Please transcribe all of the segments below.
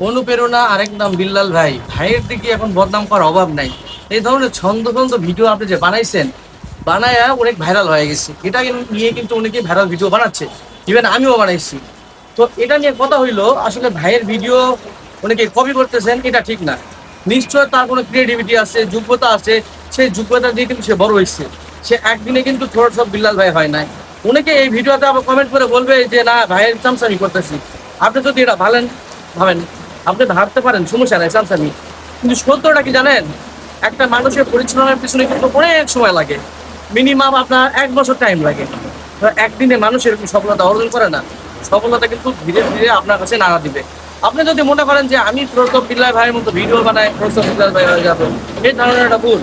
অনুপ্রেরণা আরেক নাম বিল্লাল ভাই। ভাইয়ের দিকে এখন বদনাম করার অভাব নাই। এই ধরনের ছন্দ ছন্দ ভিডিও আপনি যে বানাইছেন, বানায়া অনেক ভাইরাল হয়ে গেছে। এটা নিয়ে কিন্তু অনেকে ভাইরাল ভিডিও বানাচ্ছে, ইভেন আমিও বানাইছি। তো এটা নিয়ে কথা হইলো, আসলে ভাইয়ের ভিডিও অনেকে কপি করতেছেন, এটা ঠিক না। নিশ্চয় তার কোনো ক্রিয়েটিভিটি আছে, যোগ্যতা আছে। সেই যোগ্যতা দিয়ে কিন্তু সে বড় হয়েছে। সে একদিনে কিন্তু থোড় সব বিল্লাল ভাই হয় নাই। অনেকে এই ভিডিওতে আবার কমেন্ট করে বলবে যে না, ভাইয়ের চামচামি করতেছি। আপনি যদি এটা ভাবেন, আপনি ভাবতে পারেন, সমস্যা নাই, চামচামি। কিন্তু সত্যটা কি জানেন? একটা মানুষের পরিশ্রমের পিছনে কিন্তু অনেক সময় লাগে। মিনিমাম আপনার 1 বছর টাইম লাগে। তো একদিনে মানুষ এরকম সফলতা অর্জন করে না। সফলতা কিন্তু ধীরে ধীরে আপনার কাছে নাড়া দিবে। আপনি যদি মনে করেন যে আমি ফিরোজব বিল্লাহ ভাইয়ের মতো ভিডিও বানাই, ফিরোজব বিল্লাহ ভাই হয়ে যাবে, এই ধারণাটা ভুল।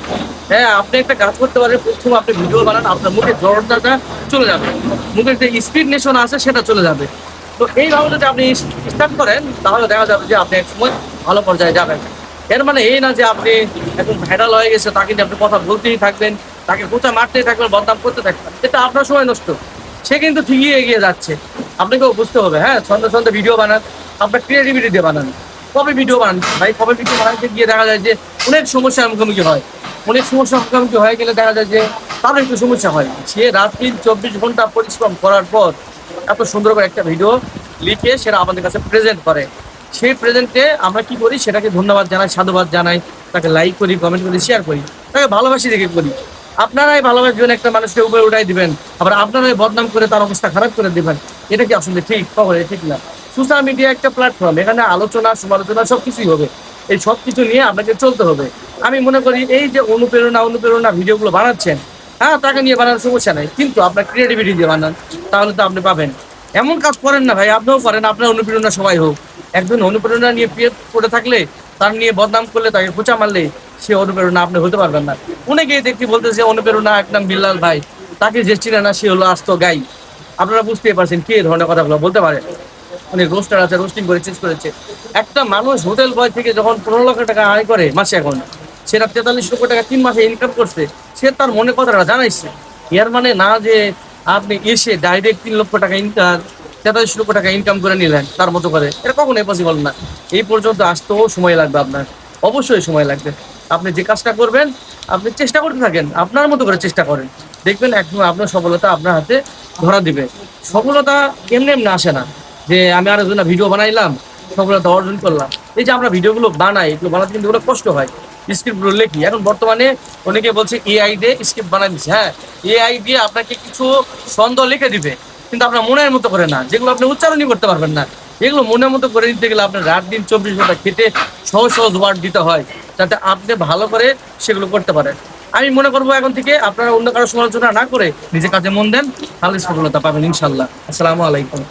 হ্যাঁ, আপনি একটা কাজ করতে পারেন, প্রথম আপনি ভিডিও বানান, আপনার মুখের জড়তাটা চলে যাবে, মুখের যে স্পিড নেশন আছে সেটা চলে যাবে। তো এইভাবে যদি আপনি স্টার্ট করেন, তাহলে দেখা যাবে যে আপনি এক সময় ভালো পর্যায়ে যাবেন। এর মানে এই না যে আপনি এখন ভাইরাল হয়ে গেছে তাকে নিয়ে আপনি কথা বলতেই থাকবেন, তাকে কোথায় মারতেই থাকবেন, বদনাম করতে থাকবেন। এটা আপনার সময় নষ্ট। সে কিন্তু ঠিকই এগিয়ে যাচ্ছে। আপনাকেও বুঝতে হবে। হ্যাঁ, ছন্দে ছন্দে ভিডিও বানান, আপনার ক্রিয়েটিভিটি দিয়ে বানান। কবে ভিডিও বানান ভাই, কবে ভিডিও বানাতে গিয়ে দেখা যায় যে অনেক সমস্যার মুখোমুখি হয়। অনেক সমস্যার মুখোমুখি হয়ে গেলে দেখা যায় যে তারও একটু সমস্যা হয়। সে রাত দিন 24 ঘন্টা পরিশ্রম করার পর এত সুন্দর করে একটা ভিডিও লিখে সেটা আমাদের কাছে প্রেজেন্ট করে। সেই প্রেজেন্টে আমরা কি করি, সেটাকে ধন্যবাদ জানাই, সাধুবাদ জানাই, তাকে লাইক করি, কমেন্ট করি, শেয়ার করি, তাকে ভালোবাসি দেখে করি। আপনারাই ভালোবাসবেন, একটা মানুষকে উপরে উঠাই দিবেন, আবার আপনারাই বদনাম করে তার অবস্থা খারাপ করে দিবেন। এটা কি আসলে ঠিক? কখনো ঠিক না। সোশ্যাল মিডিয়া একটা প্ল্যাটফর্ম, এখানে আলোচনা সমালোচনা সবকিছুই হবে। এই সব কিছু নিয়ে আপনাকে চলতে হবে। আমি মনে করি এই যে অনুপ্রেরণা ভিডিওগুলো বানাচ্ছেন, হ্যাঁ, তাকে নিয়ে বানানোর সমস্যা নেই, কিন্তু আপনার ক্রিয়েটিভিটি দিয়ে বানান, তাহলে তো আপনি পাবেন। এমন কাজ করেন না ভাই, আপনিও করেন, আপনার অনুপ্রেরণা সবাই হোক। একজন অনুপ্রেরণা নিয়ে পিয়ে পড়ে থাকলে, তার নিয়ে বদনাম করলে, তাকে খোঁচা মারলে, সে অনুপ্রেরণা আপনি হতে পারবেন না। অনেকেই দেখি বলতেছে অনুপ্রেরণা একদম বিল্লাল ভাই, তাকে যে চিনে না সে হলো আস্ত গাই। আপনারা বুঝতেই পারছেন কি এই ধরনের কথাগুলো বলতে পারে। অনেক রোস্টার আছে, রোস্টিং করে চেঞ্জ করেছে। একটা মানুষ হোটেল বয় থেকে যখন 15 লক্ষ টাকা আয় করে মাসে, এখন সেটা 43 লক্ষ টাকা 3 মাসে ইনকাম করছে, সে তার মনে কথাটা জানাইছে। এর মানে না যে আপনি এসে ডাইরেক্ট 3 লক্ষ টাকা ইনকাম, 43 লক্ষ টাকা ইনকাম করে নিলেন তার মতো করে। এটা কখনোই পসিবল না। এই পর্যন্ত আসতেও সময় লাগবে আপনার, অবশ্যই সময় লাগবে। আপনি যে কাজটা করবেন, আপনি চেষ্টা করতে থাকেন, আপনার মতো করে চেষ্টা করেন, দেখবেন একসময় আপনার সফলতা আপনার হাতে ধরা দিবে। সফলতা এমনি এমনি আসে না যে আমি আরো জন্য ভিডিও বানাইলাম, সফলতা অর্জন করলাম। এই যে আমরা ভিডিওগুলো বানাই, এগুলো বানাতে কিন্তু ওগুলো কষ্ট হয়। স্ক্রিপ্টগুলো লেখি, এখন বর্তমানে অনেকে বলছে এআই দিয়ে স্ক্রিপ্ট বানাই দিচ্ছে। হ্যাঁ, এআই দিয়ে আপনাকে কিছু ছন্দ লিখে দিবে, কিন্তু আপনার মনের মতো করে না, যেগুলো আপনি উচ্চারণই করতে পারবেন না। এগুলো মনের মতো করে নিতে গেলে আপনার রাত দিন 24 ঘন্টা খেটে সহজ সহজ ওয়ার্ড দিতে হয়, যাতে আপনি ভালো করে সেগুলো করতে পারেন। আমি মনে করবো এখন থেকে আপনারা অন্য কারো সমালোচনা না করে নিজে কাজে মন দেন, তাহলে সফলতা পাবেন ইনশাল্লাহ। আসসালামু আলাইকুম।